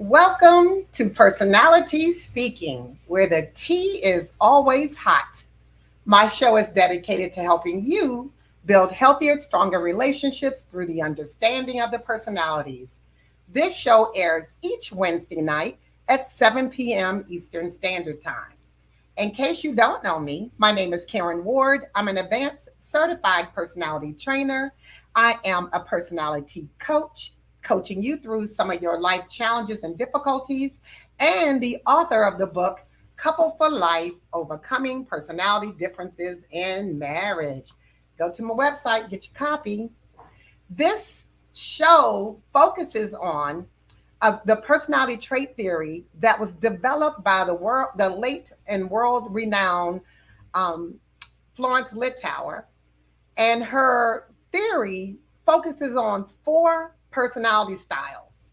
Welcome to Personality Speaking, where the tea is always hot. My show is dedicated to helping you build healthier, stronger relationships through the understanding of the personalities. This show airs each Wednesday night at 7 p.m. Eastern Standard Time. In case you don't know me, my name is Karen Ward. I'm an advanced certified personality trainer. I am a personality coach, coaching you through some of your life challenges and difficulties, and the author of the book, Couple for Life Overcoming Personality Differences in Marriage. Go to my website, get your copy. This show focuses on the personality trait theory that was developed by the late and world renowned um, Florence Littauer, and her theory focuses on four personality styles,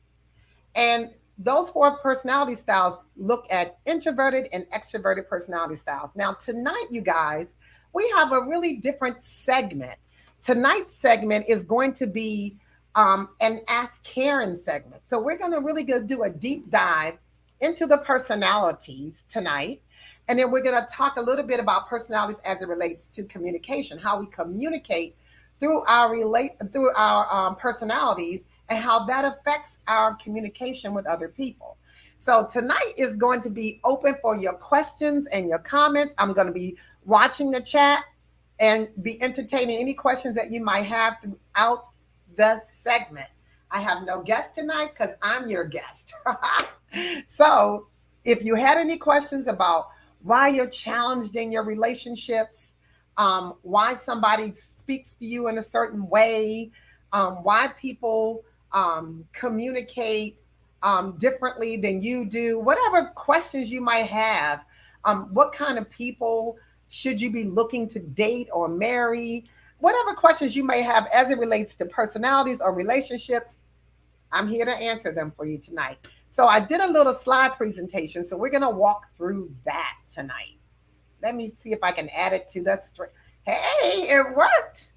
and those four personality styles look at introverted and extroverted personality styles. Now, tonight, you guys, we have a really different segment. Tonight's segment is going to be an Ask Karen segment. So we're going to really go do a deep dive into the personalities tonight. And then we're going to talk a little bit about personalities as it relates to communication, how we communicate through our personalities, and how that affects our communication with other people. So tonight is going to be open for your questions and your comments. I'm going to be watching the chat and be entertaining any questions that you might have throughout the segment. I have no guest tonight because I'm your guest. So if you had any questions about why you're challenged in your relationships, why somebody speaks to you in a certain way, why people communicate differently than you do, whatever questions you might have, what kind of people should you be looking to date or marry, whatever questions you may have as it relates to personalities or relationships, I'm here to answer them for you tonight. So I did a little slide presentation, so we're going to walk through that tonight. Let me see if I can add it to the stream. Hey, it worked.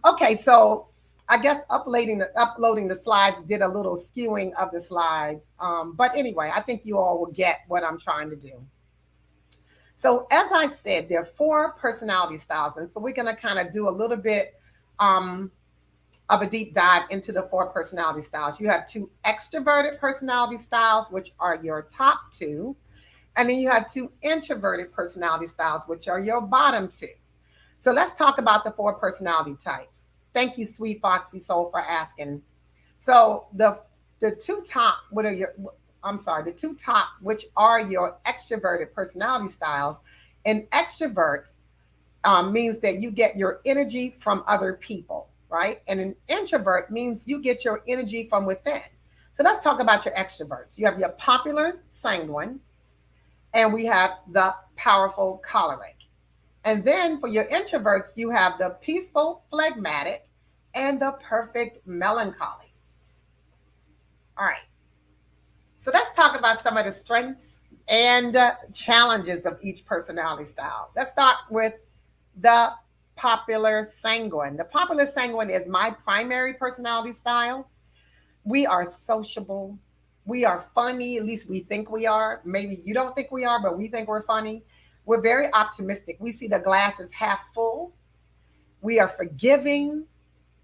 Okay, so I guess uploading the slides did a little skewing of the slides. But anyway, I think you all will get what I'm trying to do. So as I said, there are four personality styles. And so we're going to kind of do a little bit of a deep dive into the four personality styles. You have two extroverted personality styles, which are your top two. And then you have two introverted personality styles, which are your bottom two. So let's talk about the four personality types. Thank you, Sweet Foxy Soul, for asking. So the two top, the two top, which are your extroverted personality styles. An extrovert means that you get your energy from other people, right? And an introvert means you get your energy from within. So let's talk about your extroverts. You have your popular sanguine, and we have the powerful choleric. And then for your introverts, you have the peaceful phlegmatic and the perfect melancholy. All right. So let's talk about some of the strengths and challenges of each personality style. Let's start with the popular sanguine. The popular sanguine is my primary personality style. We are sociable. We are funny, at least we think we are. Maybe you don't think we are, but we think we're funny. We're very optimistic. We see the glass as half full. We are forgiving.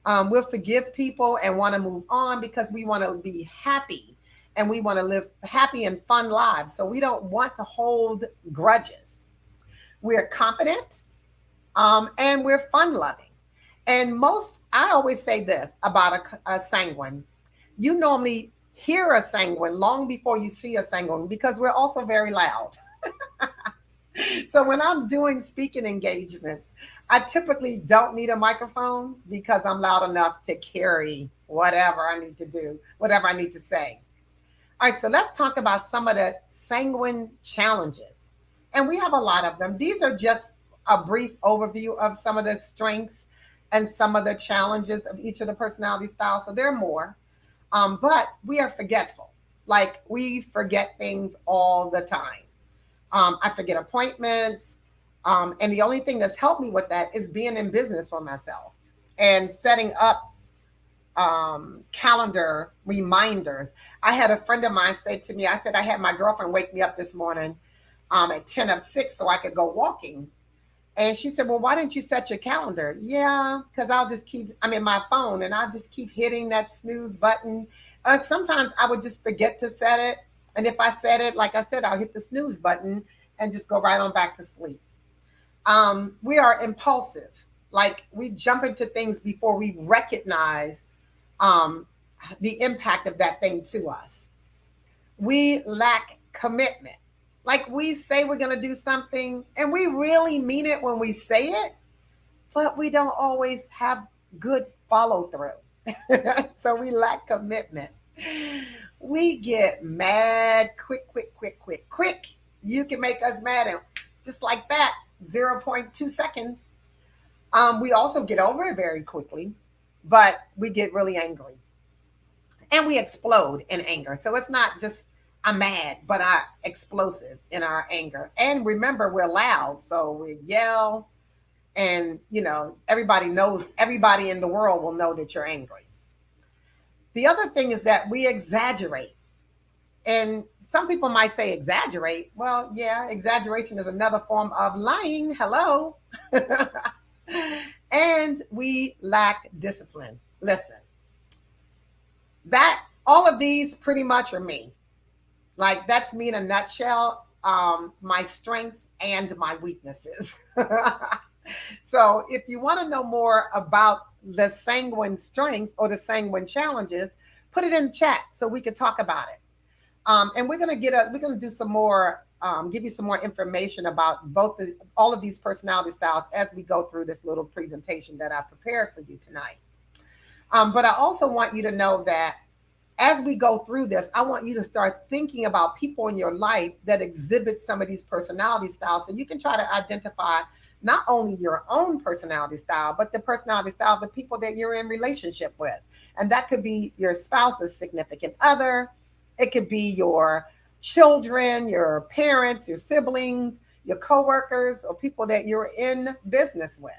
We'll forgive people and want to move on because we want to be happy and we want to live happy and fun lives. So we don't want to hold grudges. We're confident and we're fun loving. And I always say this about a sanguine. You normally hear a sanguine long before you see a sanguine because we're also very loud. So when I'm doing speaking engagements, I typically don't need a microphone because I'm loud enough to carry whatever I need to do, whatever I need to say. All right, so let's talk about some of the sanguine challenges. And we have a lot of them. These are just a brief overview of some of the strengths and some of the challenges of each of the personality styles. So there are more, but we are forgetful. Like we forget things all the time. I forget appointments. And the only thing that's helped me with that is being in business for myself and setting up calendar reminders. I had a friend of mine say to me, I said, I had my girlfriend wake me up this morning at 10 of 6 so I could go walking. And she said, well, why didn't you set your calendar? Yeah, because I'm in my phone and I'll just keep hitting that snooze button. Sometimes I would just forget to set it. And if I set it, like I said, I'll hit the snooze button and just go right on back to sleep. We are impulsive. Like we jump into things before we recognize um, the impact of that thing to us. We lack commitment. Like we say we're going to do something and we really mean it when we say it, but we don't always have good follow through. So we lack commitment. We get mad quick, quick, quick, quick, quick. You can make us mad and just like that, zero point 0.2 seconds. We also get over it very quickly, but we get really angry and we explode in anger. So it's not just I'm mad, but I'm explosive in our anger. And remember, we're loud, so we yell, and everybody knows. Everybody in the world will know that you're angry. The other thing is that we exaggerate. And some people might say exaggerate. Well, yeah, exaggeration is another form of lying. Hello. And we lack discipline. Listen, that all of these pretty much are me. Like that's me in a nutshell. My strengths and my weaknesses. So if you want to know more about the sanguine strengths or the sanguine challenges, put it in chat so we can talk about it. And we're gonna do some more, give you some more information about all of these personality styles as we go through this little presentation that I prepared for you tonight. But I also want you to know that as we go through this, I want you to start thinking about people in your life that exhibit some of these personality styles so you can try to identify not only your own personality style, but the personality style of the people that you're in relationship with. And that could be your spouse's significant other. It could be your children, your parents, your siblings, your coworkers, or people that you're in business with.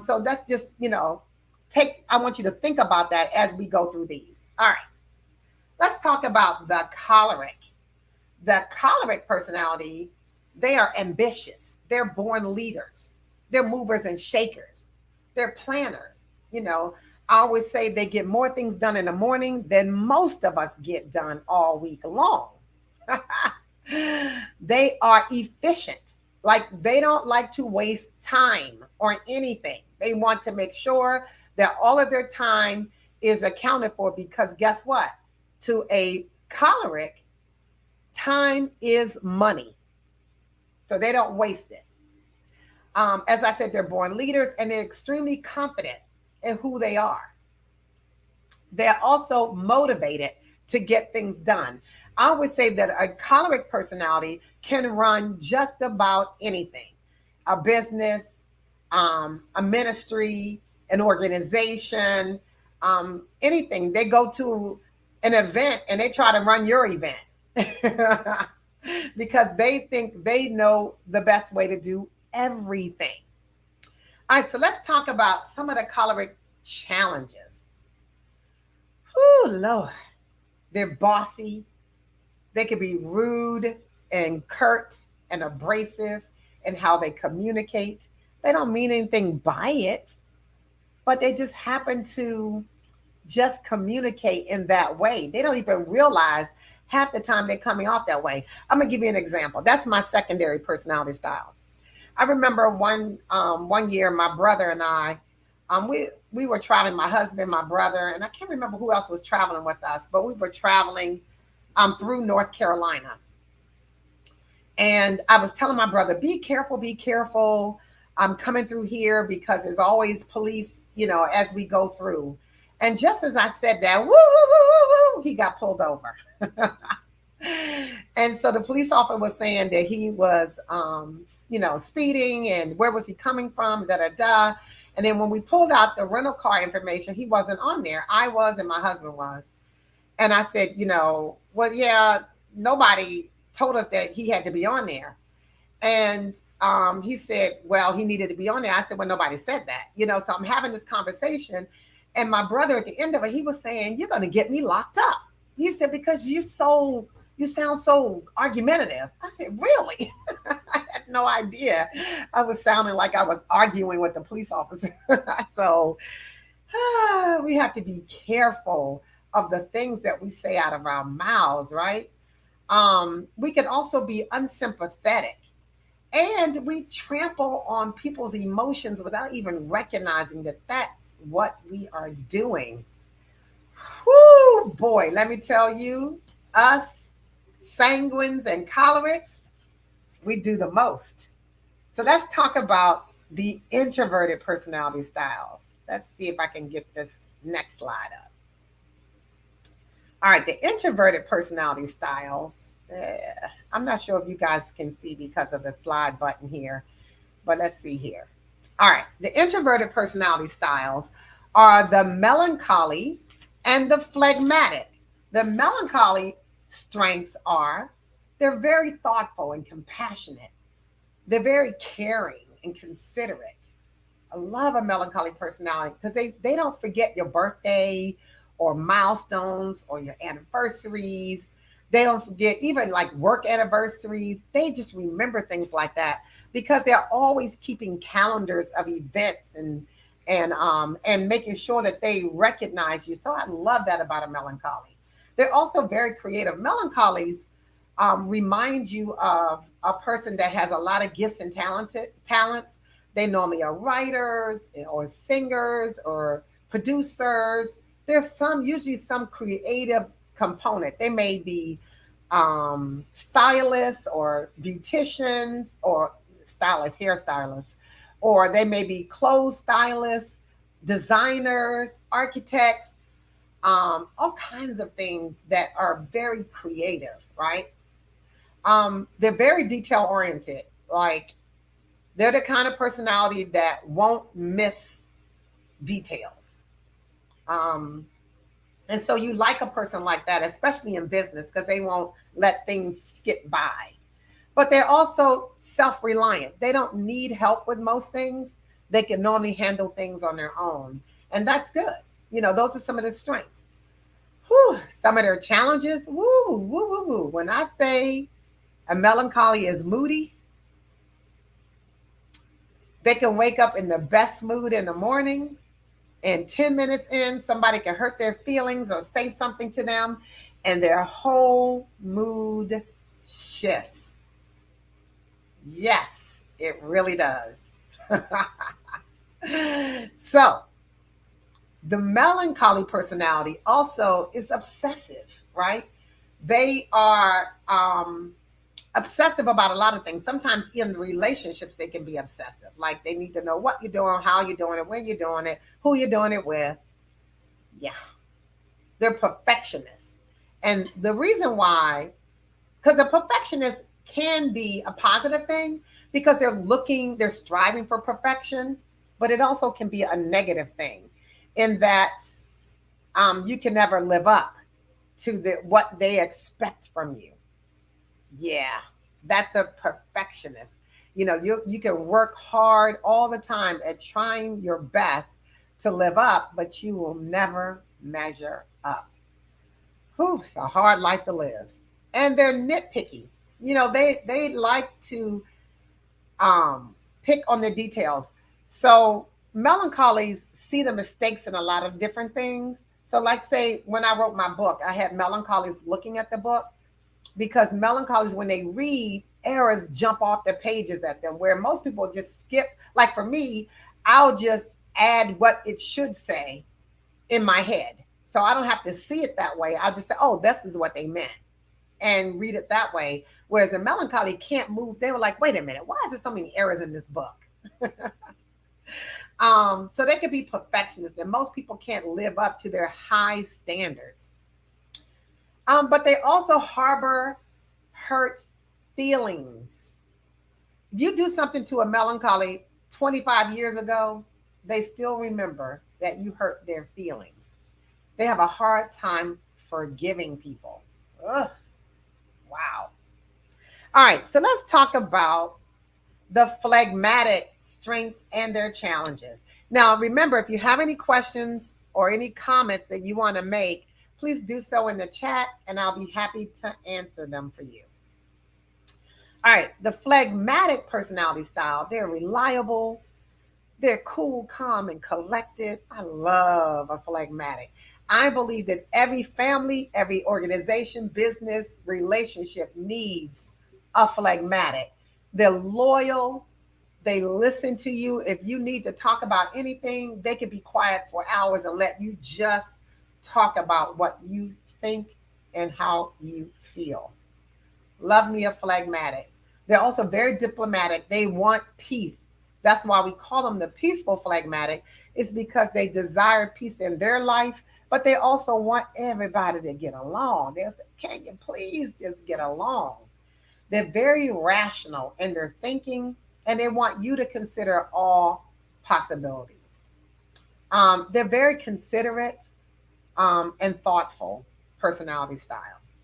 So that's just, I want you to think about that as we go through these. All right. Let's talk about the choleric. The choleric personality, they are ambitious. They're born leaders. They're movers and shakers. They're planners. I always say they get more things done in the morning than most of us get done all week long. They are efficient. Like they don't like to waste time or anything. They want to make sure that all of their time is accounted for because guess what? To a choleric, time is money. So they don't waste it. As I said, they're born leaders and they're extremely confident in who they are. They're also motivated to get things done. I always say that a choleric personality can run just about anything, a business, a ministry, an organization, anything. They go to an event and they try to run your event because they think they know the best way to do everything. All right, so let's talk about some of the choleric challenges. Oh, Lord. They're bossy. They can be rude and curt and abrasive in how they communicate. They don't mean anything by it, but they just happen to just communicate in that way. They don't even realize half the time they're coming off that way. I'm going to give you an example. That's my secondary personality style. I remember one year, my brother and I, we were traveling, my husband, my brother, and I can't remember who else was traveling with us, but we were traveling through North Carolina. And I was telling my brother, be careful. I'm coming through here because there's always police, as we go through. And just as I said that, woo, woo, woo, woo, woo, he got pulled over. And so the police officer was saying that he was, speeding and where was he coming from, da-da-da. And then when we pulled out the rental car information, he wasn't on there. I was and my husband was. And I said, well, yeah, nobody told us that he had to be on there. And he said, well, he needed to be on there. I said, well, nobody said that, so I'm having this conversation. And my brother at the end of it, he was saying, "You're going to get me locked up." He said, "Because you sound so argumentative." I said, "Really?" I had no idea. I was sounding like I was arguing with the police officer. So we have to be careful of the things that we say out of our mouths, right? We can also be unsympathetic, and we trample on people's emotions without even recognizing that that's what we are doing. Whoo, boy, let me tell you, us sanguines and cholerics, we do the most. So let's talk about the introverted personality styles. Let's see if I can get this next slide up. All right, the introverted personality styles. I'm not sure if you guys can see because of the slide button here, but let's see here. All right, the introverted personality styles are the melancholy and the phlegmatic. The melancholy strengths are they're very thoughtful and compassionate. They're very caring and considerate. I love a melancholy personality because they don't forget your birthday or milestones or your anniversaries. They don't forget even like work anniversaries. They just remember things like that because they're always keeping calendars of events and making sure that they recognize you. So I love that about a melancholy. They're also very creative. Melancholies remind you of a person that has a lot of gifts and talents. They normally are writers or singers or producers. There's usually some creative component. They may be stylists or beauticians or stylists, hairstylists, or they may be clothes stylists, designers, architects, all kinds of things that are very creative, right? They're very detail oriented. Like they're the kind of personality that won't miss details. Um, and so you like a person like that, especially in business, because they won't let things skip by. But they're also self reliant. They don't need help with most things. They can normally handle things on their own. And that's good. Those are some of the strengths. Whew, some of their challenges. Woo, woo, woo, woo. When I say a melancholy is moody, they can wake up in the best mood in the morning, and 10 minutes in, somebody can hurt their feelings or say something to them, and their whole mood shifts. Yes, it really does. So, the melancholy personality also is obsessive, right? They are obsessive about a lot of things. Sometimes in relationships, they can be obsessive. Like they need to know what you're doing, how you're doing it, when you're doing it, who you're doing it with. Yeah. They're perfectionists. And the reason why, because a perfectionist can be a positive thing because they're striving for perfection, but it also can be a negative thing in that you can never live up to what they expect from you. Yeah, that's a perfectionist. You can work hard all the time at trying your best to live up, but you will never measure up. Whew, it's a hard life to live. And they're nitpicky. They like to pick on the details. So melancholies see the mistakes in a lot of different things. So like say when I wrote my book, I had melancholies looking at the book because melancholies, when they read, errors jump off the pages at them, where most people just skip. Like for me, I'll just add what it should say in my head. So I don't have to see it that way. I'll just say, oh, this is what they meant and read it that way. Whereas a melancholy can't move. They were like, wait a minute, why is there so many errors in this book? So they could be perfectionists, and most people can't live up to their high standards. But they also harbor hurt feelings. You do something to a melancholy 25 years ago, they still remember that you hurt their feelings. They have a hard time forgiving people. Ugh. Wow. All right, so let's talk about the phlegmatic strengths and their challenges. Now, remember, if you have any questions or any comments that you want to make, please do so in the chat and I'll be happy to answer them for you. All right, the phlegmatic personality style, they're reliable, they're cool, calm, and collected. I love a phlegmatic. I believe that every family, every organization, business, relationship needs a phlegmatic. They're loyal. They listen to you. If you need to talk about anything, they can be quiet for hours and let you just talk about what you think and how you feel. Love me a phlegmatic. They're also very diplomatic. They want peace. That's why we call them the peaceful phlegmatic. It's because they desire peace in their life, but they also want everybody to get along. They'll say, can you please just get along? They're very rational in their thinking, and they want you to consider all possibilities. They're very considerate and thoughtful personality styles.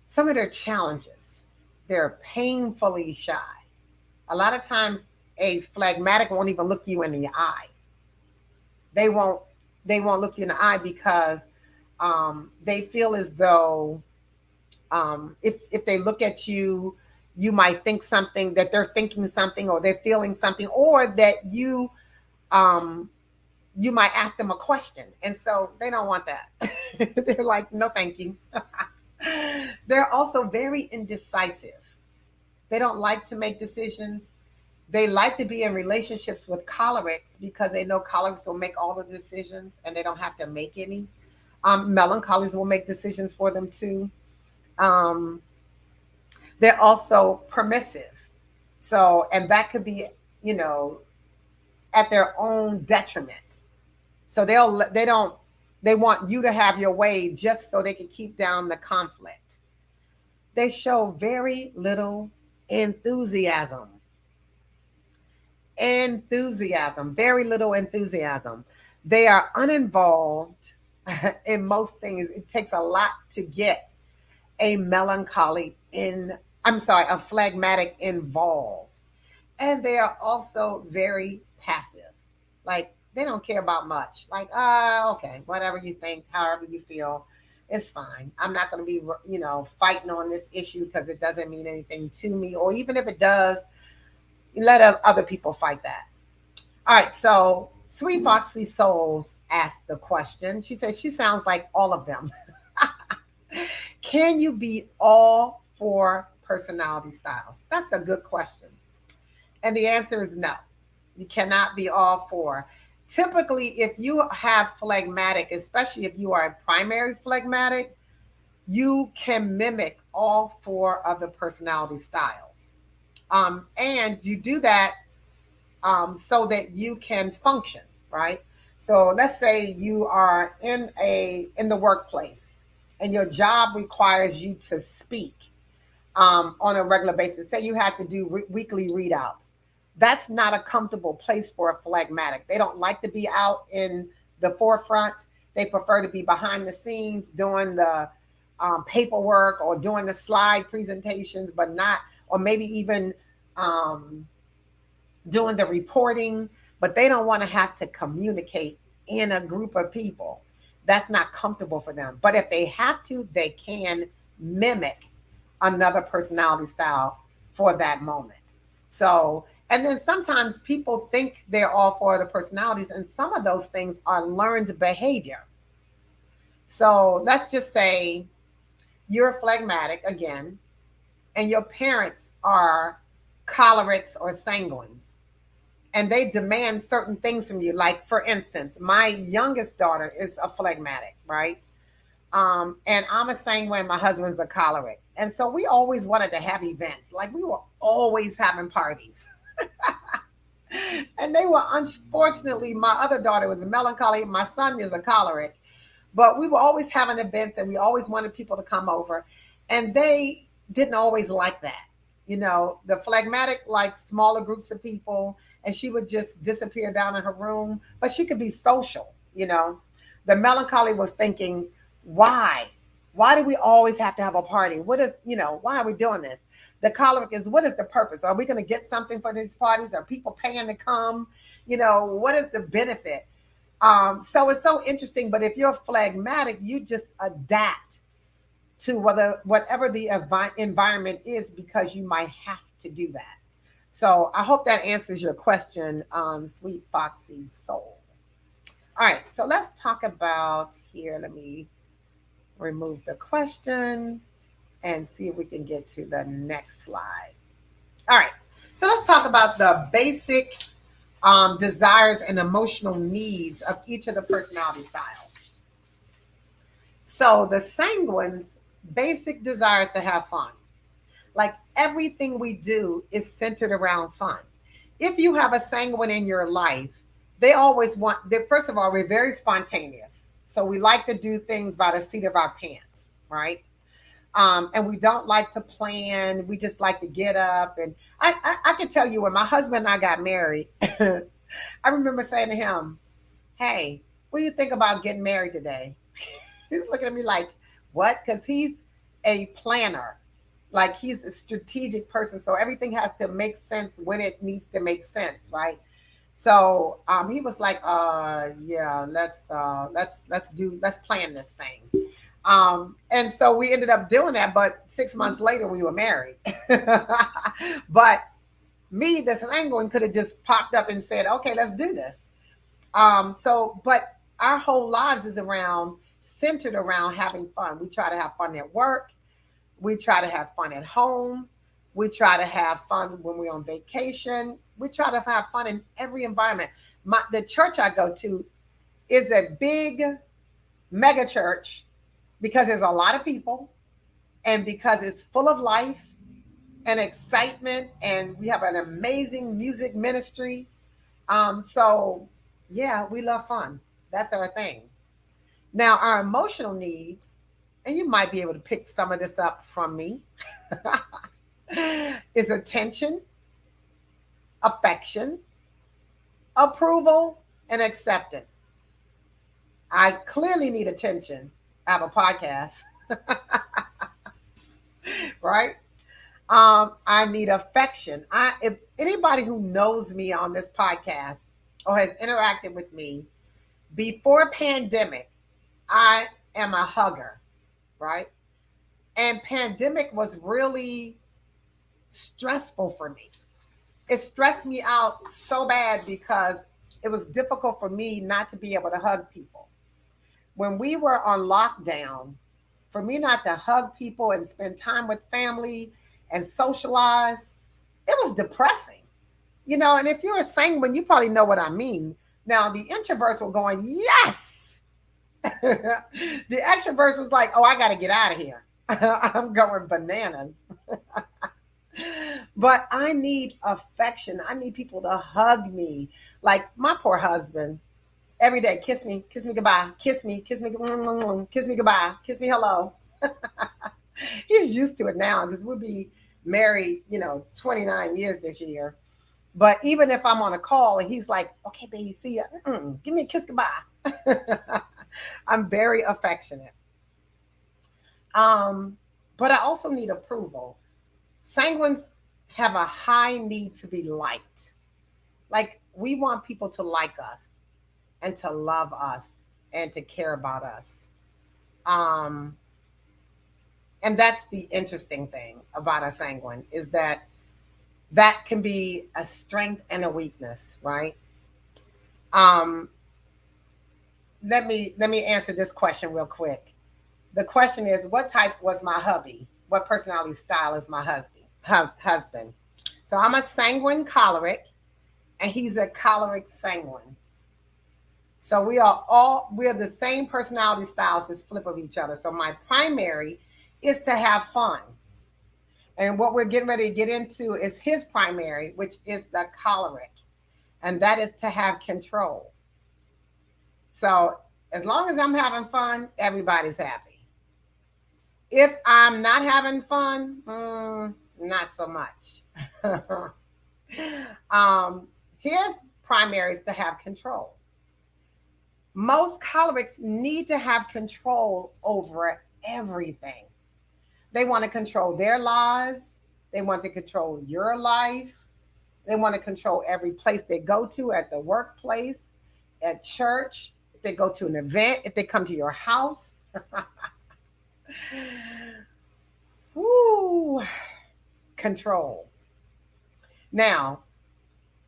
Some of their challenges, they're painfully shy. A lot of times a phlegmatic won't even look you in the eye. They won't look you in the eye because they feel as though if they look at you, you might think something, that they're thinking something, or they're feeling something, or that you might ask them a question. And so they don't want that. They're like, no, thank you. They're also very indecisive. They don't like to make decisions. They like to be in relationships with cholerics because they know cholerics will make all the decisions and they don't have to make any. Melancholies will make decisions for them too. Um, they're also permissive. So, and that could be, you know, at their own detriment. So they want you to have your way just so they can keep down the conflict. They show very little enthusiasm. Very little enthusiasm. They are uninvolved in most things. It takes a lot to get a phlegmatic involved. And they are also very passive. Like they don't care about much. Like, okay, whatever you think, however you feel, it's fine. I'm not going to be, fighting on this issue because it doesn't mean anything to me. Or even if it does, let other people fight that. All right. So Sweet Foxy Souls asked the question. She says she sounds like all of them. Can you beat all four personality styles? That's a good question. And the answer is no. You cannot be all four. Typically, if you have phlegmatic, especially if you are a primary phlegmatic, you can mimic all four of the personality styles. And you do that so that you can function, right? So let's say you are in the workplace and your job requires you to speak on a regular basis. Say you have to do weekly readouts. That's not a comfortable place for a phlegmatic. They don't like to be out in the forefront. They prefer to be behind the scenes doing the paperwork or doing the slide presentations, but not, or maybe even doing the reporting, but they don't want to have to communicate in a group of people. That's not comfortable for them. But if they have to, they can mimic another personality style for that moment. So, and then sometimes people think they're all four of the personalities, and some of those things are learned behavior. So let's just say you're phlegmatic again, and your parents are cholerics or sanguines, and they demand certain things from you. Like, for instance, my youngest daughter is a phlegmatic, right? And I'm a sanguine, my husband's a choleric. And so we always wanted to have events. Like we were always having parties. And they were, unfortunately, my other daughter was a melancholy. My son is a choleric. But we were always having events and we always wanted people to come over. And they didn't always like that. The phlegmatic likes smaller groups of people, and she would just disappear down in her room. But she could be social. The melancholy was thinking, why? Why do we always have to have a party? What is, why are we doing this? The choleric is, what is the purpose? Are we going to get something for these parties? Are people paying to come? What is the benefit? So it's so interesting. But if you're phlegmatic, you just adapt to whatever the environment is because you might have to do that. So I hope that answers your question, sweet Foxy Soul. All right, so let's talk about here. Let me remove the question and see if we can get to the next slide. All right, so let's talk about the basic desires and emotional needs of each of the personality styles. So the sanguine's basic desires to have fun. Like everything we do is centered around fun. If you have a sanguine in your life, they always want, first of all, we're very spontaneous. So we like to do things by the seat of our pants, right? And we don't like to plan. We just like to get up. And I can tell you when my husband and I got married, I remember saying to him, hey, what do you think about getting married today? He's looking at me like, what? Because he's a planner. Like he's a strategic person. So everything has to make sense when it needs to make sense, right? So he was like, yeah, let's plan this thing. And so we ended up doing that, but 6 months later we were married. But me, this sanguine, could have just popped up and said, okay, let's do this. But our whole lives is centered around having fun. We try to have fun at work. We try to have fun at home. We try to have fun when we're on vacation. We try to have fun in every environment. The church I go to is a big mega church because there's a lot of people and because it's full of life and excitement, and we have an amazing music ministry. So yeah, we love fun. That's our thing. Now, our emotional needs, and you might be able to pick some of this up from me, is attention, affection, approval, and acceptance. I clearly need attention. I have a podcast, right? I need affection. If anybody who knows me on this podcast or has interacted with me before pandemic, I am a hugger, right? And pandemic was really stressful for me. It stressed me out so bad because it was difficult for me not to be able to hug people. When we were on lockdown, for me not to hug people and spend time with family and socialize, it was depressing. And if you're a sanguine, you probably know what I mean. Now, the introverts were going, yes. The extroverts was like, oh, I got to get out of here. I'm going bananas. But I need affection. I need people to hug me. Like my poor husband, every day, kiss me goodbye, kiss me goodbye, kiss me hello. He's used to it now because we'll be married, 29 years this year. But even if I'm on a call and he's like, okay, baby, see ya. Give me a kiss goodbye. I'm very affectionate. But I also need approval. Sanguines have a high need to be liked. Like we want people to like us and to love us and to care about us. And that's the interesting thing about a sanguine is that can be a strength and a weakness, right? Um, let me answer this question real quick. The question is, what type was my hubby? What personality style is my husband? So I'm a sanguine choleric, and he's a choleric sanguine. So we're the same personality styles as flip of each other. So my primary is to have fun. And what we're getting ready to get into is his primary, which is the choleric. And that is to have control. So as long as I'm having fun, everybody's happy. If I'm not having fun, not so much. His primary is to have control. Most cholerics need to have control over everything. They want to control their lives. They want to control your life. They want to control every place they go to at the workplace, at church, if they go to an event, if they come to your house. Woo, control. Now,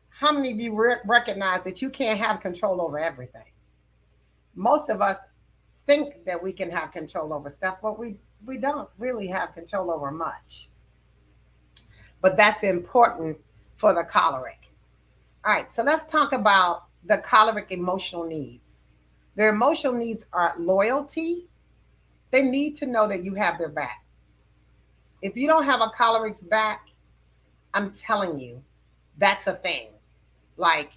how many of you recognize that you can't have control over everything? Most of us think that we can have control over stuff, but we don't really have control over much. But that's important for the choleric. All right, so let's talk about the choleric emotional needs. Their emotional needs are loyalty. They need to know that you have their back. If you don't have a choleric's back, I'm telling you, that's a thing. Like,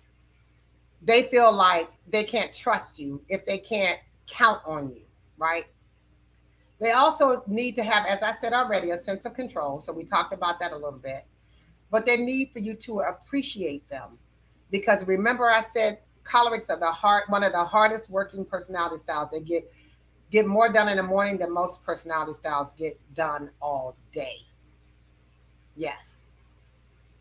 they feel like they can't trust you if they can't count on you, right? They also need to have, as I said already, a sense of control. So we talked about that a little bit. But they need for you to appreciate them. Because remember, I said cholerics are one of the hardest working personality styles. They get more done in the morning than most personality styles get done all day. Yes.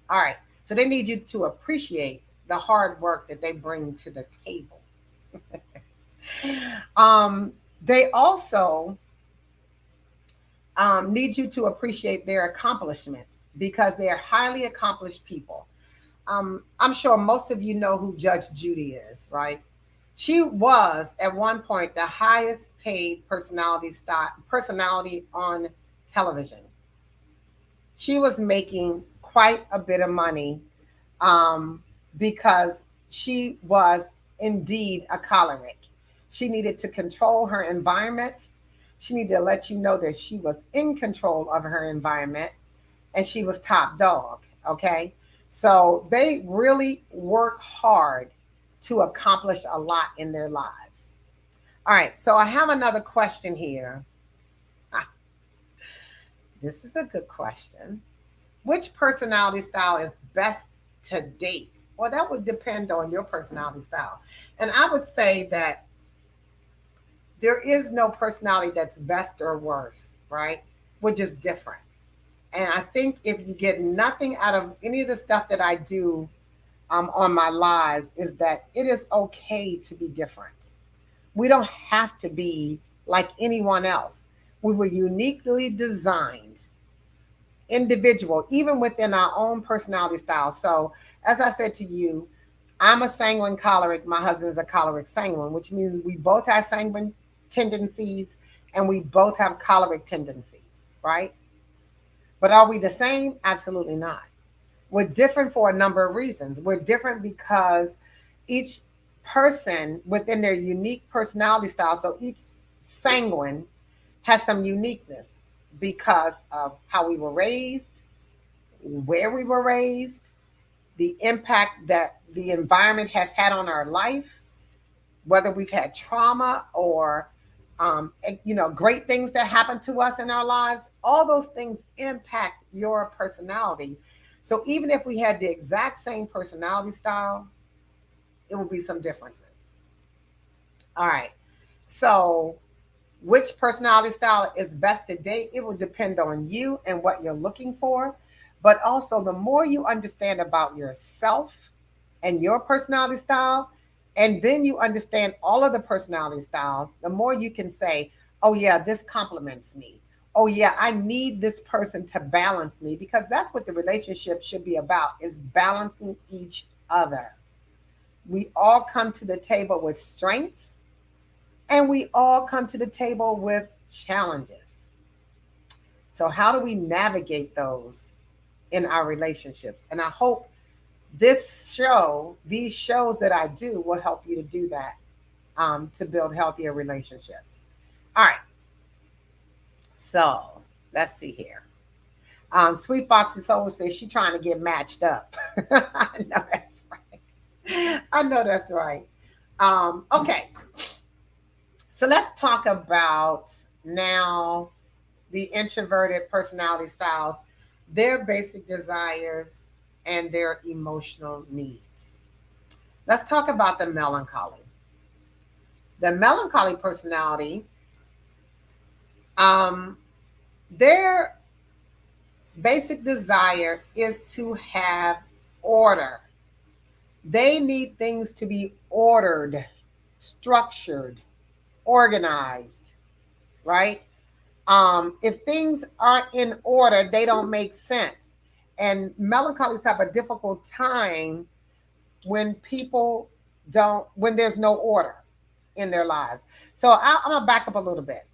All right. So they need you to appreciate the hard work that they bring to the table. They also need you to appreciate their accomplishments because they are highly accomplished people. I'm sure most of you know who Judge Judy is, right? She was at one point the highest paid personality on television. She was making quite a bit of money um, because she was indeed a choleric. She needed to control her environment. She needed to let you know that she was in control of her environment and she was top dog. Okay. So they really work hard to accomplish a lot in their lives. All right. So I have another question here. This is a good question. Which personality style is best to date? Well, that would depend on your personality style. And I would say that there is no personality that's best or worse, right? We're just different. And I think if you get nothing out of any of the stuff that I do on my lives, is that it is okay to be different. We don't have to be like anyone else. We were uniquely designed, individual, even within our own personality style. So, as I said to you, I'm a sanguine choleric. My husband is a choleric sanguine, which means we both have sanguine tendencies and we both have choleric tendencies, right? But are we the same? Absolutely not. We're different for a number of reasons. We're different because each person within their unique personality style, so each sanguine has some uniqueness because of how we were raised, where we were raised, the impact that the environment has had on our life, whether we've had trauma or great things that happen to us in our lives. All those things impact your personality. So even if we had the exact same personality style, it will be some differences. All right. So which personality style is best to date? It will depend on you and what you're looking for. But also, the more you understand about yourself and your personality style, and then you understand all of the personality styles, the more you can say, oh, yeah, this complements me. Oh, yeah, I need this person to balance me, because that's what the relationship should be about, is balancing each other. We all come to the table with strengths and we all come to the table with challenges. So, how do we navigate those in our relationships? And I hope these shows that I do will help you to do that, to build healthier relationships. All right. So, let's see here. Sweet Foxy Soul says she's trying to get matched up. I know that's right. I know that's right. Okay. So let's talk about now the introverted personality styles, their basic desires, and their emotional needs. Let's talk about the melancholy. The melancholy personality, their basic desire is to have order. They need things to be ordered, structured, organized, right? If things aren't in order, they don't make sense. And melancholies have a difficult time when people don't, when there's no order in their lives. So I'm gonna back up a little bit.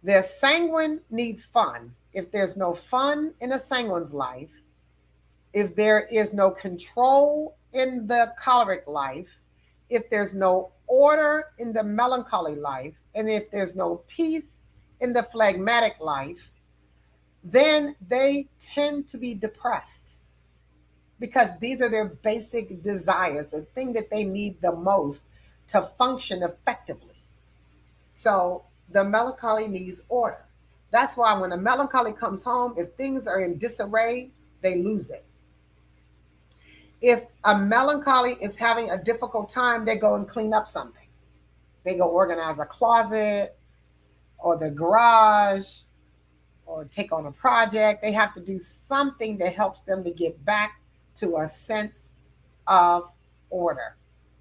The sanguine needs fun. If there's no fun in a sanguine's life, if there is no control in the choleric life, if there's no order in the melancholy life, and if there's no peace in the phlegmatic life, then they tend to be depressed because these are their basic desires, the thing that they need the most to function effectively. So the melancholy needs order. That's why when a melancholy comes home, if things are in disarray, they lose it. If a melancholy is having a difficult time, they go and clean up something. They go organize a closet or the garage or take on a project. They have to do something that helps them to get back to a sense of order.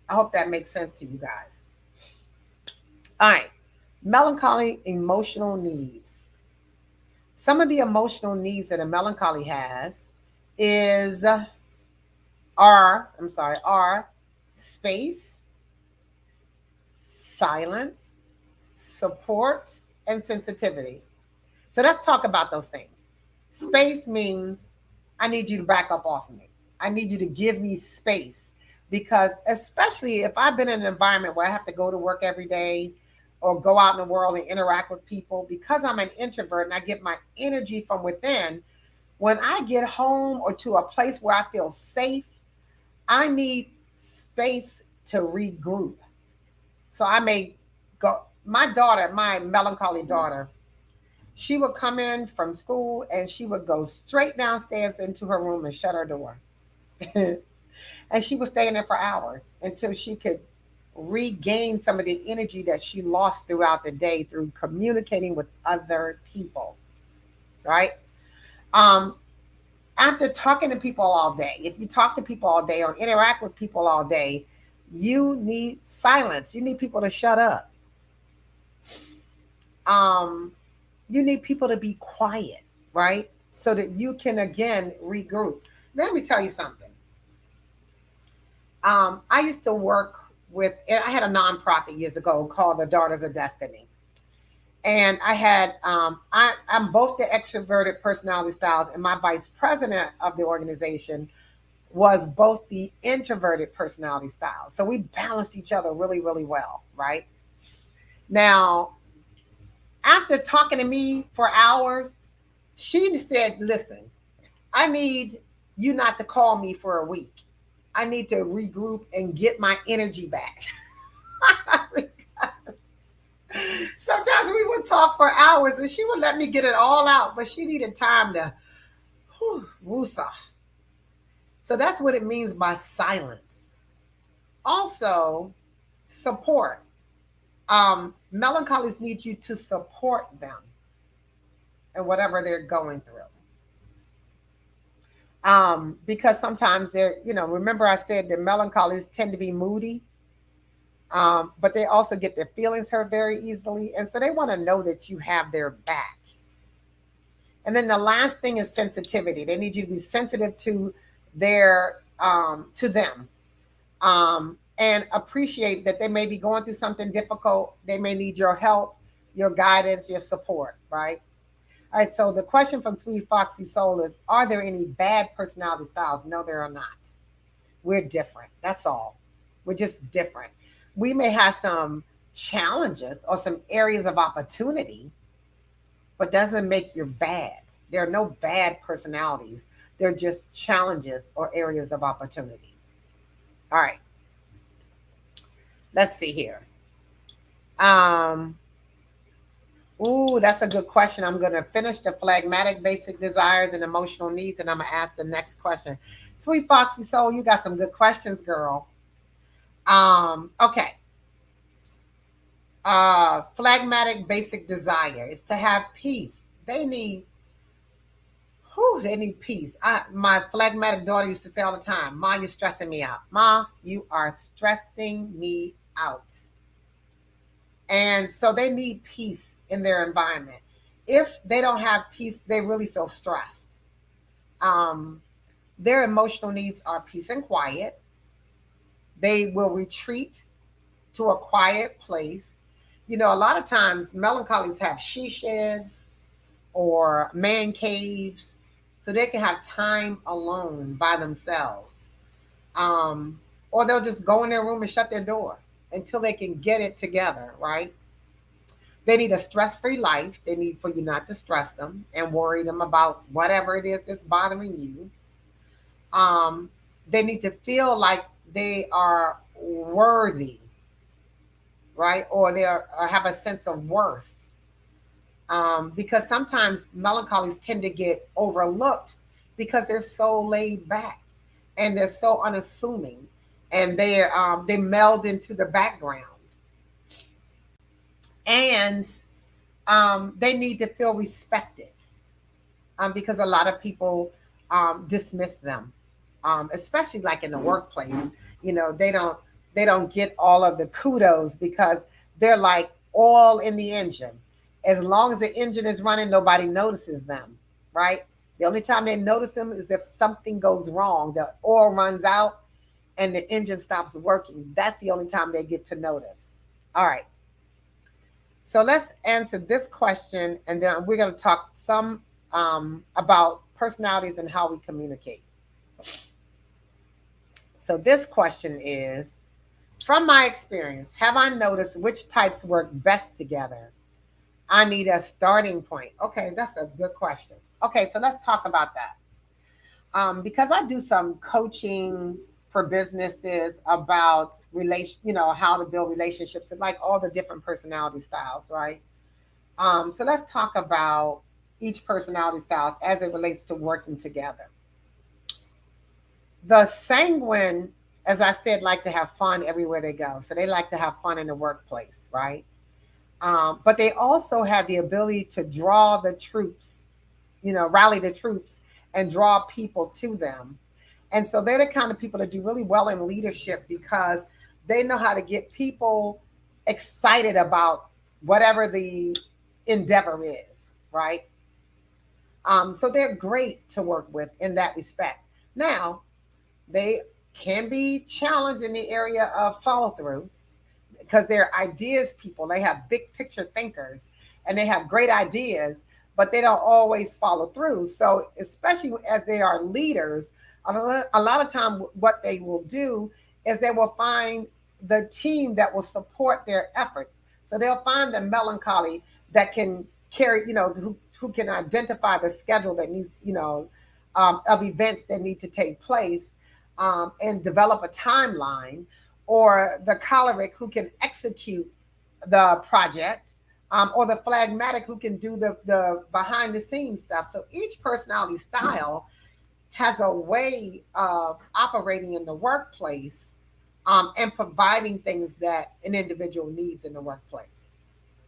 I hope that makes sense to you guys. All right. Melancholy emotional needs. Some of the emotional needs that a melancholy has is are space, silence, support, and sensitivity. So let's talk about those things. Space means I need you to back up off of me. I need you to give me space because especially if I've been in an environment where I have to go to work every day or go out in the world and interact with people, because I'm an introvert and I get my energy from within, when I get home or to a place where I feel safe, I need space to regroup. So I may go, my daughter, my melancholy daughter, she would come in from school and she would go straight downstairs into her room and shut her door. And she was staying there for hours until she could regain some of the energy that she lost throughout the day through communicating with other people, right? Um, After talking to people all day, if you talk to people all day or interact with people all day, you need silence. You need people to shut up. You need people to be quiet, right? So that you can again regroup. Let me tell you something. I used to work with, I had a nonprofit years ago called the Daughters of Destiny. And I had, I'm both the extroverted personality styles, and my vice president of the organization was both the introverted personality style. So we balanced each other really, really well, right? Now, after talking to me for hours, she said, listen, I need you not to call me for a week. I need to regroup and get my energy back. Sometimes we would talk for hours and she would let me get it all out, but she needed time to woosah. So that's what it means by silence. Also, support. Melancholies need you to support them and whatever they're going through. Because sometimes they're, remember I said that melancholies tend to be moody, but they also get their feelings hurt very easily. And so they want to know that you have their back. And then the last thing is sensitivity. They need you to be sensitive to to them. And appreciate that they may be going through something difficult. They may need your help, your guidance, your support, right? All right, so the question from Sweet Foxy Soul is, are there any bad personality styles? No, there are not. We're different. That's all. We're just different. We may have some challenges or some areas of opportunity, but doesn't make you bad. There are no bad personalities. They're just challenges or areas of opportunity. All right. Let's see here. That's a good question. I'm going to finish the phlegmatic basic desires and emotional needs, and I'm going to ask the next question. Sweet Foxy Soul, you got some good questions, girl. Okay. Phlegmatic basic desire is to have peace. They need Whew, they need peace. My phlegmatic daughter used to say all the time, "Ma, you're stressing me out. Ma, you are stressing me out." And so they need peace in their environment. If they don't have peace, they really feel stressed. Um, their emotional needs are peace and quiet. They will retreat to a quiet place. You know, a lot of times melancholies have she sheds or man caves, so they can have time alone by themselves. Um, or they'll just go in their room and shut their door until they can get it together, right? They need a stress free life. They need for you not to stress them and worry them about whatever it is that's bothering you. Um, they need to feel like they are worthy, right? Or they are, or have a sense of worth. Because sometimes melancholies tend to get overlooked because they're so laid back and they're so unassuming, and they meld into the background, and they need to feel respected, because a lot of people dismiss them, especially like in the workplace. You know, they don't get all of the kudos because they're like oil in the engine. As long as the engine is running, nobody notices them, right? The only time they notice them is if something goes wrong, the oil runs out and the engine stops working. That's the only time they get to notice. All right. So let's answer this question, and then we're going to talk some about personalities and how we communicate. So this question is, from my experience, have I noticed which types work best together? I need a starting point. Okay, that's a good question. Okay, so let's talk about that. Because I do some coaching for businesses about how to build relationships and like all the different personality styles, right? So let's talk about each personality styles as it relates to working together. The sanguine, as I said, like to have fun everywhere they go. So they like to have fun in the workplace, right? But they also have the ability to draw the troops, rally the troops and draw people to them. And so they're the kind of people that do really well in leadership because they know how to get people excited about whatever the endeavor is, right? So they're great to work with in that respect. Now, they can be challenged in the area of follow through because they're ideas people. They have big picture thinkers and they have great ideas, but they don't always follow through. So, especially as they are leaders, a lot of time what they will do is they will find the team that will support their efforts. So they'll find the melancholy that can carry, who can identify the schedule that needs, of events that need to take place, and develop a timeline, or the choleric who can execute the project, or the phlegmatic who can do the behind the scenes stuff. So each personality style has a way of operating in the workplace, and providing things that an individual needs in the workplace.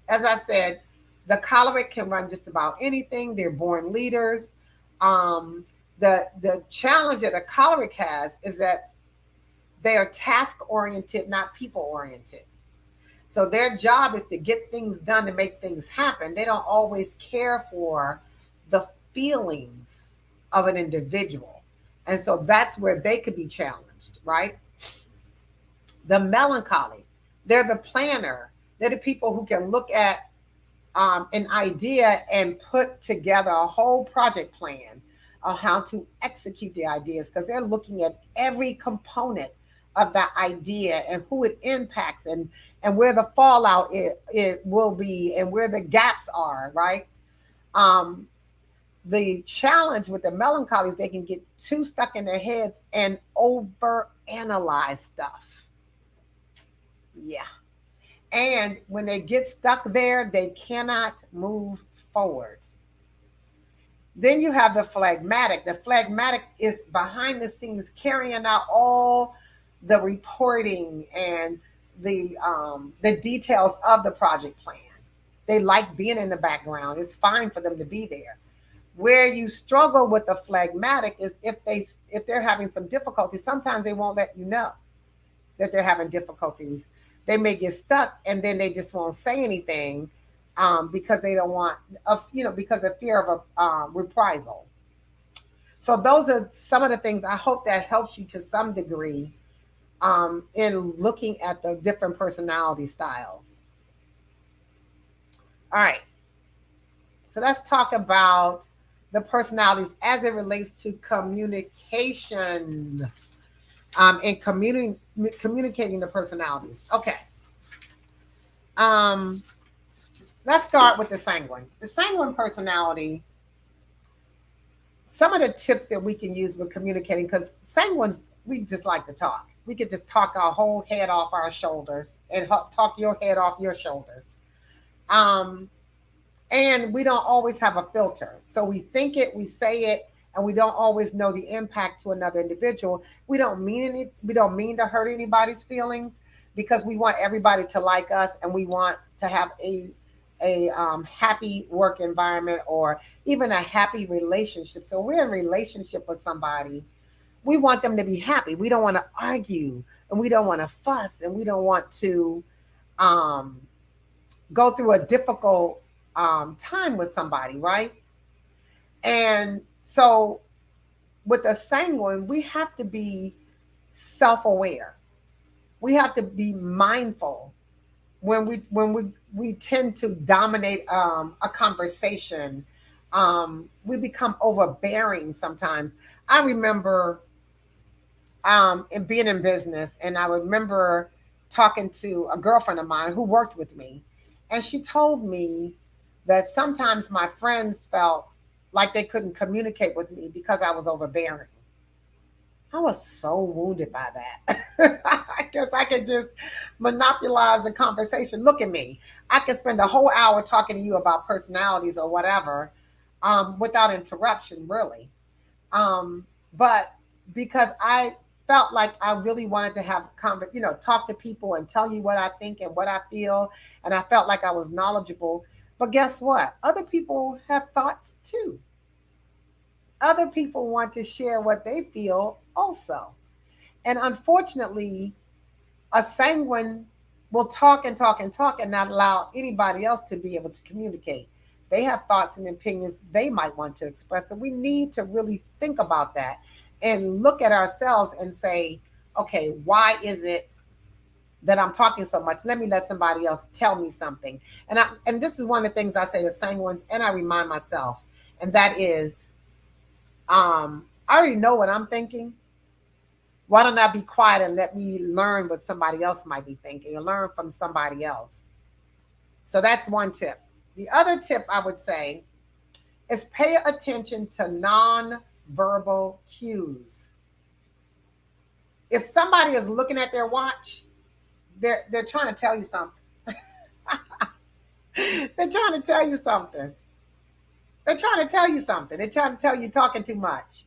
As I said, the choleric can run just about anything. They're born leaders. The challenge that a choleric has is that they are task oriented, not people oriented. So their job is to get things done, to make things happen. They don't always care for the feelings of an individual. And so that's where they could be challenged, right? The melancholy, they're the planner. They're the people who can look at an idea and put together a whole project plan of how to execute the ideas, because they're looking at every component of that idea and who it impacts, and where the fallout it will be and where the gaps are, right? The challenge with the melancholy is they can get too stuck in their heads and over analyze stuff. Yeah. And when they get stuck there, they cannot move forward. Then you have the phlegmatic. The phlegmatic is behind the scenes carrying out all the reporting and the details of the project plan. They like being in the background. It's fine for them to be there. Where you struggle with the phlegmatic is if they're having some difficulty, sometimes they won't let you know that they're having difficulties. They may get stuck and then they just won't say anything because they don't want, because of fear of a reprisal. So those are some of the things. I hope that helps you to some degree in looking at the different personality styles. All right. So let's talk about the personalities as it relates to communication and communicating the personalities. Okay. Um, let's start with the sanguine. The sanguine personality, some of the tips that we can use with communicating, because sanguines, we just like to talk. We could just talk our whole head off our shoulders and talk your head off your shoulders. Um, and we don't always have a filter. So we think it, we say it, and we don't always know the impact to another individual. We don't mean to hurt anybody's feelings because we want everybody to like us and we want to have a happy work environment or even a happy relationship. So we're in a relationship with somebody. We want them to be happy. We don't want to argue and we don't want to fuss and we don't want to um, go through a difficult time with somebody, right? And so with a sanguine, we have to be self aware. We have to be mindful when we tend to dominate a conversation. We become overbearing sometimes. I remember in being in business, and I remember talking to a girlfriend of mine who worked with me, and she told me that sometimes my friends felt like they couldn't communicate with me because I was overbearing. I was so wounded by that. I guess I could just monopolize the conversation. Look at me. I could spend a whole hour talking to you about personalities or whatever without interruption, really. Um, but because I felt like I really wanted to have talk to people and tell you what I think and what I feel, and I felt like I was knowledgeable. But guess what? Other people have thoughts too. Other people want to share what they feel also. And unfortunately, a sanguine will talk and talk and talk and not allow anybody else to be able to communicate. They have thoughts and opinions they might want to express. And we need to really think about that and look at ourselves and say, okay, why is it that I'm talking so much? Let me let somebody else tell me something. And this is one of the things I say to sanguines, and I remind myself, and that is, I already know what I'm thinking. Why don't I be quiet and let me learn what somebody else might be thinking or learn from somebody else? So that's one tip. The other tip I would say is pay attention to non-verbal cues. If somebody is looking at their watch, they're trying to tell you something. They're trying to tell you something. They're trying to tell you something. They're trying to tell you talking too much.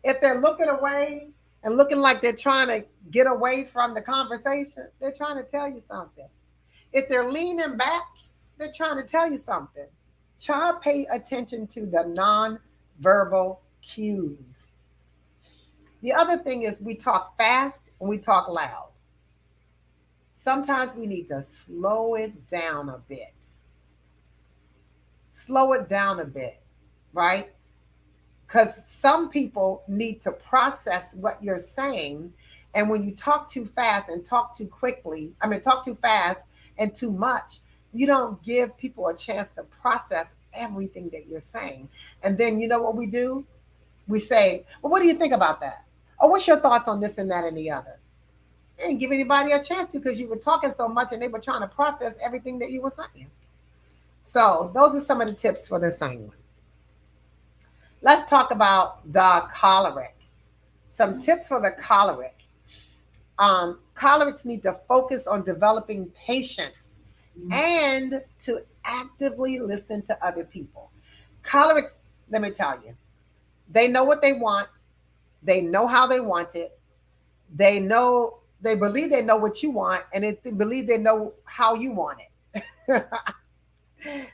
If they're looking away and looking like they're trying to get away from the conversation, they're trying to tell you something. If they're leaning back, they're trying to tell you something. Try to pay attention to the non-verbal cues. The other thing is we talk fast and we talk loud. Sometimes we need to slow it down a bit. Slow it down a bit, right? Because some people need to process what you're saying. And when you talk too fast and talk too quickly, talk too fast and too much, you don't give people a chance to process everything that you're saying. And then you know what we do? We say, well, what do you think about that? Or what's your thoughts on this and that and the other? You didn't give anybody a chance to because you were talking so much and they were trying to process everything that you were saying. So those are some of the tips for the sanguine. Let's talk about the choleric. Some tips for the choleric. Cholerics need to focus on developing patience and to actively listen to other people. Cholerics, let me tell you, they know what they want. They know how they want it. They believe they know what you want, and they believe they know how you want it.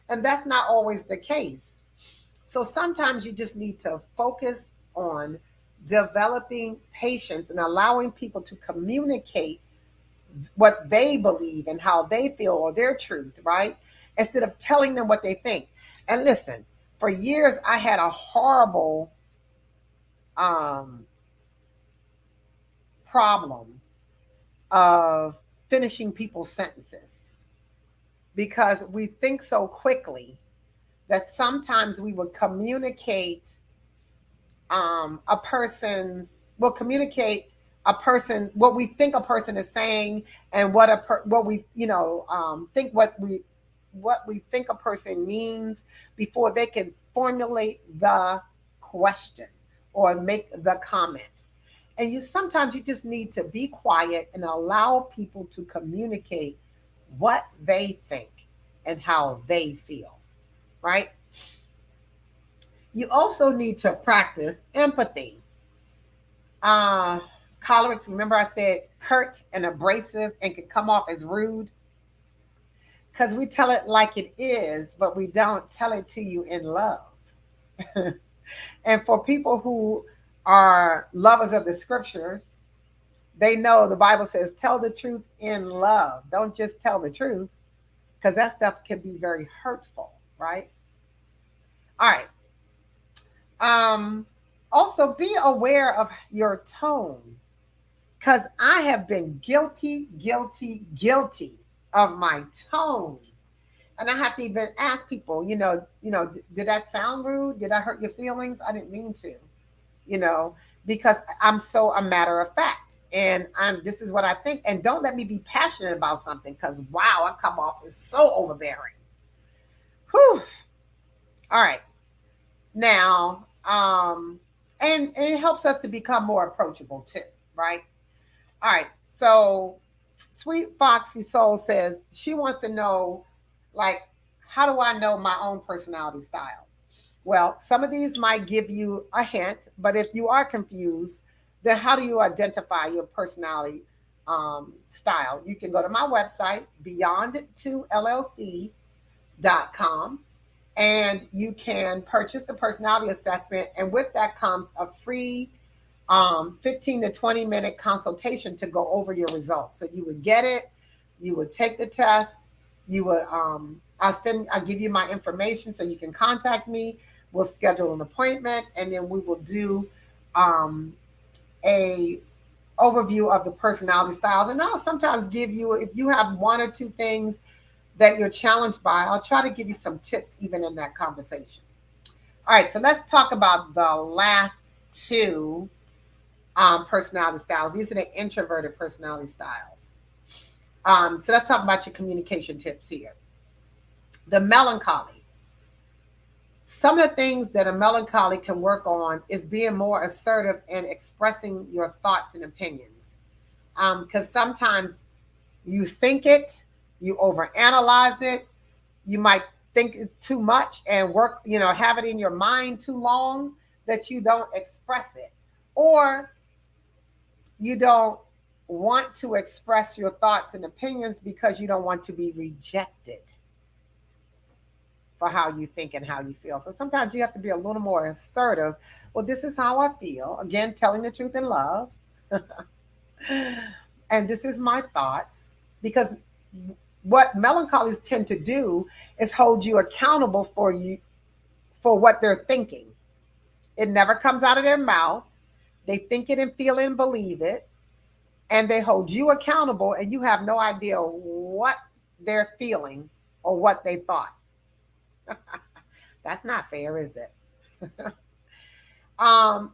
And that's not always the case. So sometimes you just need to focus on developing patience and allowing people to communicate what they believe and how they feel or their truth, right? Instead of telling them what they think. And listen, for years I had a horrible um, problem of finishing people's sentences because we think so quickly that sometimes we would communicate a person's will communicate a person what we think a person is saying and what we think what we think a person means before they can formulate the question or make the comment. And you sometimes you just need to be quiet and allow people to communicate what they think and how they feel, right? You also need to practice empathy. Uh, Cholerics, remember I said curt and abrasive and can come off as rude? Because we tell it like it is, but we don't tell it to you in love. And for people who are lovers of the scriptures, they know the Bible says, tell the truth in love. Don't just tell the truth, because that stuff can be very hurtful, right? All right. Also, be aware of your tone, because I have been guilty of my tone. And I have to even ask people, did that sound rude? Did I hurt your feelings? I didn't mean to, you know, because I'm so a matter of fact. And this is what I think. And don't let me be passionate about something because wow, I come off as so overbearing. Whew. All right. Now, and it helps us to become more approachable too, right? All right. So Sweet Foxy Soul says she wants to know, like, how do I know my own personality style? Well, some of these might give you a hint, but if you are confused, then how do you identify your personality style? You can go to my website, beyond2llc.com, and you can purchase a personality assessment. And with that comes a free 15 to 20-minute consultation to go over your results. So you would get it, you would take the test, you would I'll give you my information so you can contact me. We'll schedule an appointment, and then we will do a overview of the personality styles. And I'll sometimes give you, if you have one or two things that you're challenged by, I'll try to give you some tips even in that conversation. All right, so let's talk about the last two personality styles. These are the introverted personality styles. So let's talk about your communication tips here. The melancholy. Some of the things that a melancholy can work on is being more assertive and expressing your thoughts and opinions. Because sometimes you think it, you overanalyze it, you might think it's too much and have it in your mind too long that you don't express it. Or you don't want to express your thoughts and opinions because you don't want to be rejected for how you think and how you feel. So sometimes you have to be a little more assertive. Well, this is how I feel. Again, telling the truth in love. And this is my thoughts. Because what melancholies tend to do is hold you accountable for what they're thinking. It never comes out of their mouth. They think it and feel it and believe it. And they hold you accountable, and you have no idea what they're feeling or what they thought. That's not fair, is it?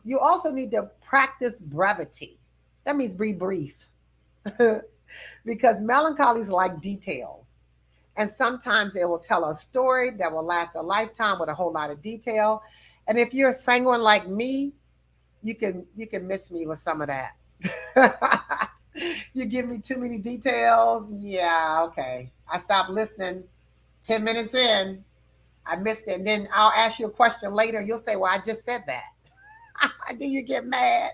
You also need to practice brevity. That means be brief. Because melancholies like details. And sometimes they will tell a story that will last a lifetime with a whole lot of detail. And if you're sanguine like me, you can miss me with some of that. You give me too many details. Yeah, okay. I stopped listening 10 minutes in. I missed it. And then I'll ask you a question later. You'll say, well, I just said that. Then you get mad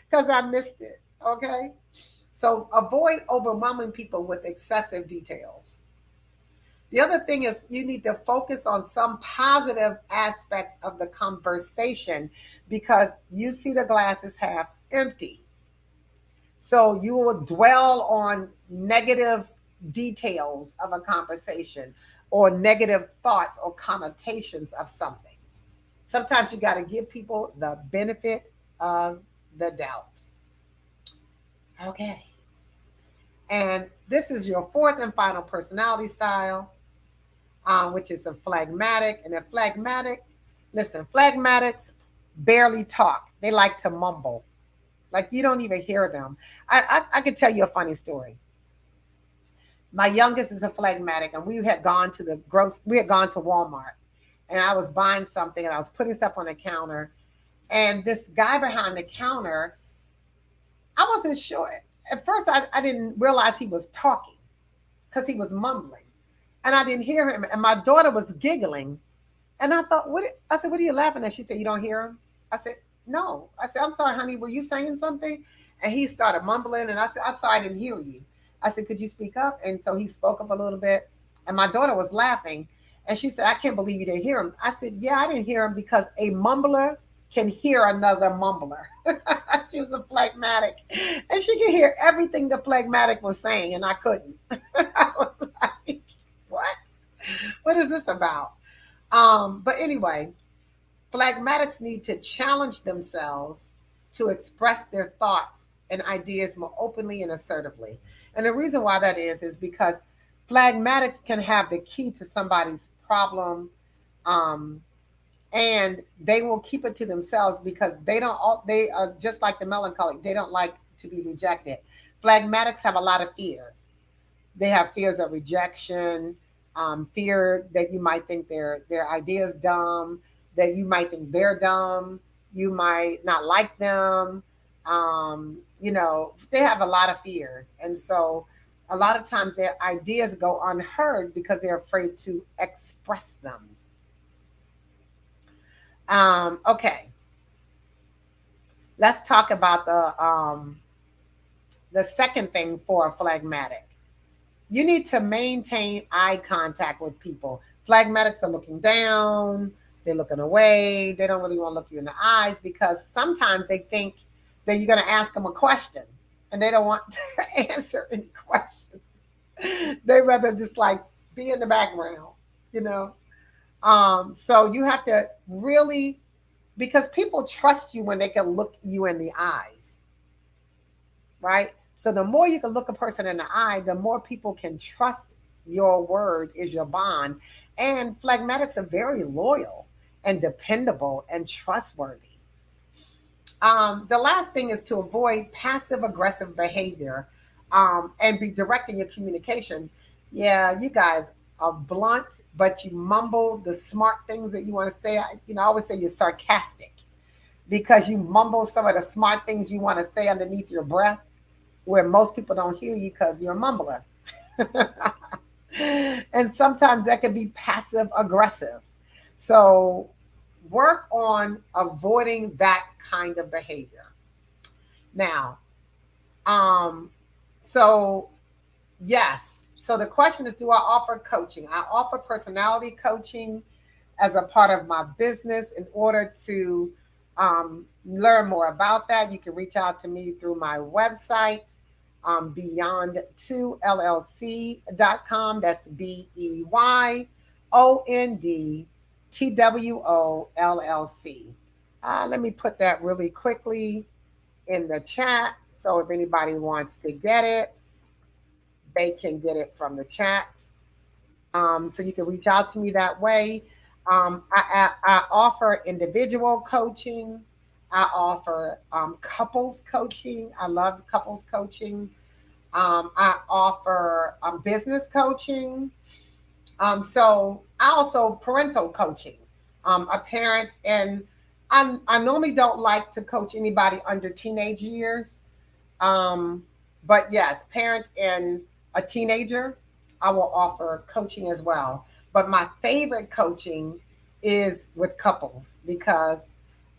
because I missed it. Okay. So avoid overwhelming people with excessive details. The other thing is you need to focus on some positive aspects of the conversation because you see the glass is half empty. So you will dwell on negative details of a conversation or negative thoughts or connotations of something. Sometimes you got to give people the benefit of the doubt. Okay. And this is your fourth and final personality style, which is a phlegmatic. And a phlegmatic, listen, phlegmatics barely talk. They like to mumble. Like you don't even hear them. I can tell you a funny story. My youngest is a phlegmatic, and we had gone to Walmart, and I was buying something, and I was putting stuff on the counter, and this guy behind the counter, I wasn't sure. At first, I didn't realize he was talking because he was mumbling, and I didn't hear him. And my daughter was giggling, and I thought, "What?" I said, "What are you laughing at?" She said, "You don't hear him." I said, "No." I said, "I'm sorry, honey. Were you saying something?" And he started mumbling, and I said, "I'm sorry, I didn't hear you." I said, "Could you speak up?" And so he spoke up a little bit, and my daughter was laughing, and she said, "I can't believe you didn't hear him." I said, "Yeah, I didn't hear him because a mumbler can hear another mumbler." She was a phlegmatic, and she could hear everything the phlegmatic was saying, and I couldn't. I was like, "What? What is this about?" But anyway, phlegmatics need to challenge themselves to express their thoughts and ideas more openly and assertively. And the reason why that is because phlegmatics can have the key to somebody's problem, um, and they will keep it to themselves because they are just like the melancholic. They don't like to be rejected. Phlegmatics have a lot of fears. They have fears of rejection, fear that you might think their idea is dumb, that you might think they're dumb, you might not like them. They have a lot of fears, and so a lot of times their ideas go unheard because they're afraid to express them. Okay, let's talk about the second thing for a phlegmatic. You need to maintain eye contact with people. Phlegmatics are looking down, they're looking away, they don't really want to look you in the eyes because sometimes they think that you're going to ask them a question and they don't want to answer any questions. They rather just like be in the background, you know. So you have to really, because people trust you when they can look you in the eyes, right? So the more you can look a person in the eye, the more people can trust your word is your bond. And phlegmatics are very loyal and dependable and trustworthy. The last thing is to avoid passive aggressive behavior, and be direct in your communication. Yeah, you guys are blunt, but you mumble the smart things that you want to say. I always say you're sarcastic because you mumble some of the smart things you want to say underneath your breath, where most people don't hear you because you're a mumbler. And sometimes that can be passive aggressive. So work on avoiding that kind of behavior. Now, so yes. So the question is, do I offer coaching? I offer personality coaching as a part of my business. In order to learn more about that, you can reach out to me through my website, beyond2llc.com. That's BEYONDTWOLLC. Let me put that really quickly in the chat. So if anybody wants to get it, they can get it from the chat. So you can reach out to me that way. I offer individual coaching. I offer couples coaching. I love couples coaching. I offer business coaching. So I also parental coaching. A parent, and I normally don't like to coach anybody under teenage years. Um, but yes, parent and a teenager, I will offer coaching as well. But my favorite coaching is with couples because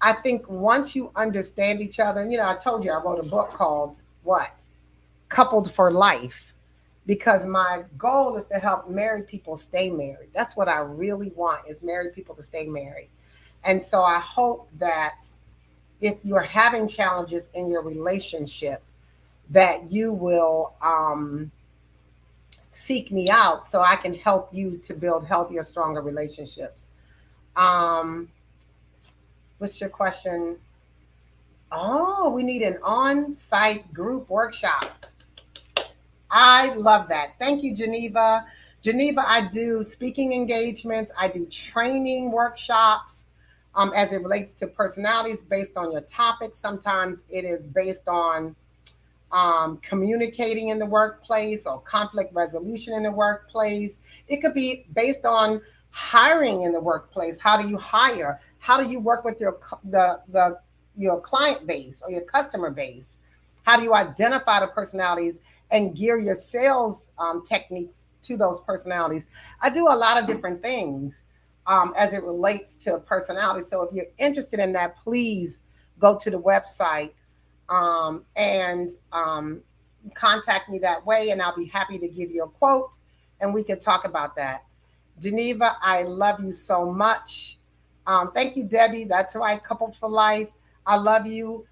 I think once you understand each other, I told you I wrote a book called what? Coupled for Life, because my goal is to help married people stay married. That's what I really want, is married people to stay married. And so I hope that if you're having challenges in your relationship, that you will seek me out so I can help you to build healthier, stronger relationships. Um, what's your question? Oh, we need an on-site group workshop. I love that. Thank you, Geneva. Geneva, I do speaking engagements. I do training workshops as it relates to personalities based on your topic. Sometimes it is based on communicating in the workplace or conflict resolution in the workplace. It could be based on hiring in the workplace. How do you hire? How do you work with your client base or your customer base? How do you identify the personalities and gear your sales techniques to those personalities? I do a lot of different things as it relates to personality. So if you're interested in that, please go to the website and contact me that way, and I'll be happy to give you a quote and we can talk about that. Geneva, I love you so much. Thank you, Debbie. That's right, Coupled for Life. I love you.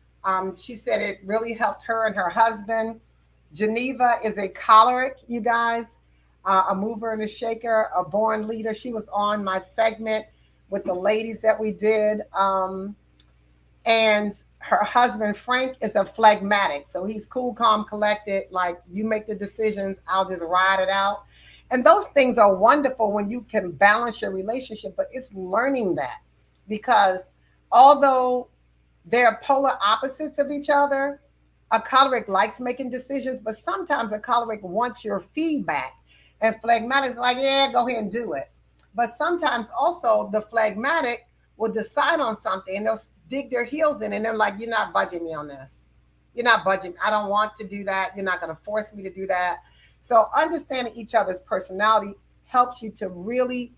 She said it really helped her and her husband. Geneva is a choleric, you guys, a mover and a shaker, a born leader. She was on my segment with the ladies that we did. And her husband, Frank, is a phlegmatic. So he's cool, calm, collected. Like, you make the decisions, I'll just ride it out. And those things are wonderful when you can balance your relationship, but it's learning that, because although they're polar opposites of each other, a choleric likes making decisions, but sometimes a choleric wants your feedback. And phlegmatic is like, yeah, go ahead and do it. But sometimes also the phlegmatic will decide on something and they'll dig their heels in and they're like, you're not budging me on this. You're not budging. I don't want to do that. You're not going to force me to do that. So understanding each other's personality helps you to really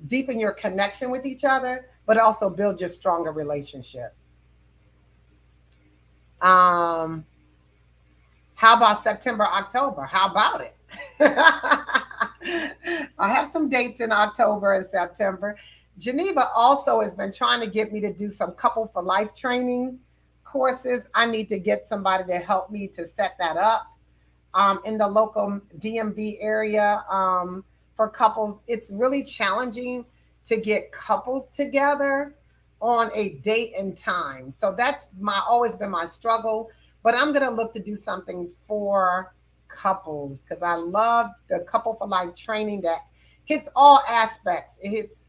deepen your connection with each other, but also build your stronger relationship. How about September, October? How about it? I have some dates in October and September. Geneva also has been trying to get me to do some couple for life training courses. I need to get somebody to help me to set that up in the local DMV area for couples. It's really challenging to get couples together on a date and time. So that's always been my struggle. But I'm going to look to do something for couples because I love the couple for life training that hits all aspects. It hits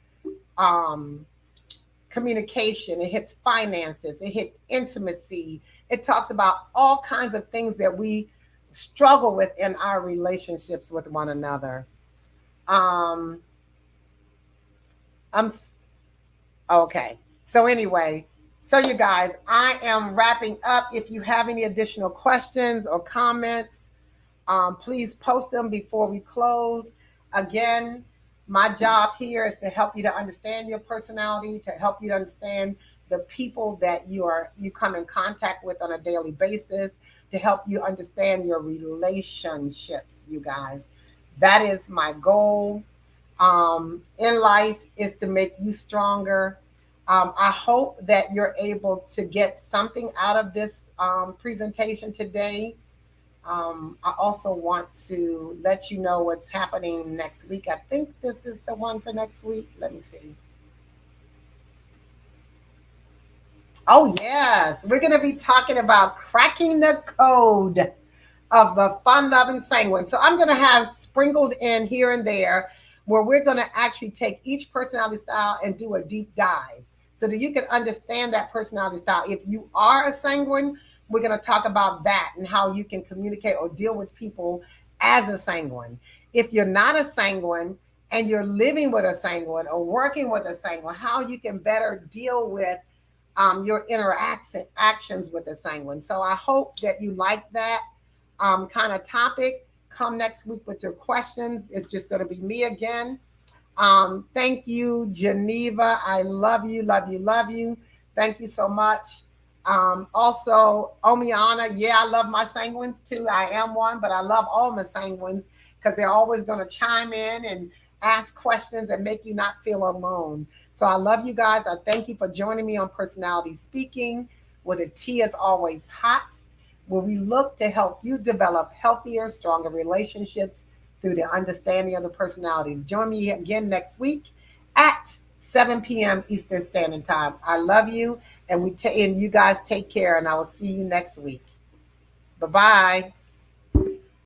communication, it hits finances, it hits intimacy. It talks about all kinds of things that we struggle with in our relationships with one another. I'm okay. So anyway, so you guys, I am wrapping up. If you have any additional questions or comments, please post them before we close. Again, my job here is to help you to understand your personality, to help you to understand the people that you come in contact with on a daily basis, to help you understand your relationships, you guys. That is my goal in life, is to make you stronger. I hope that you're able to get something out of this presentation today. I also want to let you know what's happening next week. I think this is the one for next week. Let me see. Oh, yes. We're going to be talking about cracking the code of the fun-loving sanguine. So I'm going to have sprinkled in here and there where we're going to actually take each personality style and do a deep dive so that you can understand that personality style. If you are a sanguine, we're going to talk about that and how you can communicate or deal with people as a sanguine. If you're not a sanguine and you're living with a sanguine or working with a sanguine, how you can better deal with your interactions with a sanguine. So I hope that you like that kind of topic. Come next week with your questions. It's just going to be me again. Thank you, Geneva. I love you, love you, love you. Thank you so much. Also, Omiana, yeah, I love my sanguines too. I am one, but I love all my sanguines because they're always going to chime in and ask questions and make you not feel alone. So I love you guys. I thank you for joining me on Personality Speaking, where the tea is always hot, where we look to help you develop healthier, stronger relationships through the understanding of the personalities. Join me again next week at 7 p.m. Eastern Standard Time. I love you, and you guys take care, and I will see you next week. Bye bye.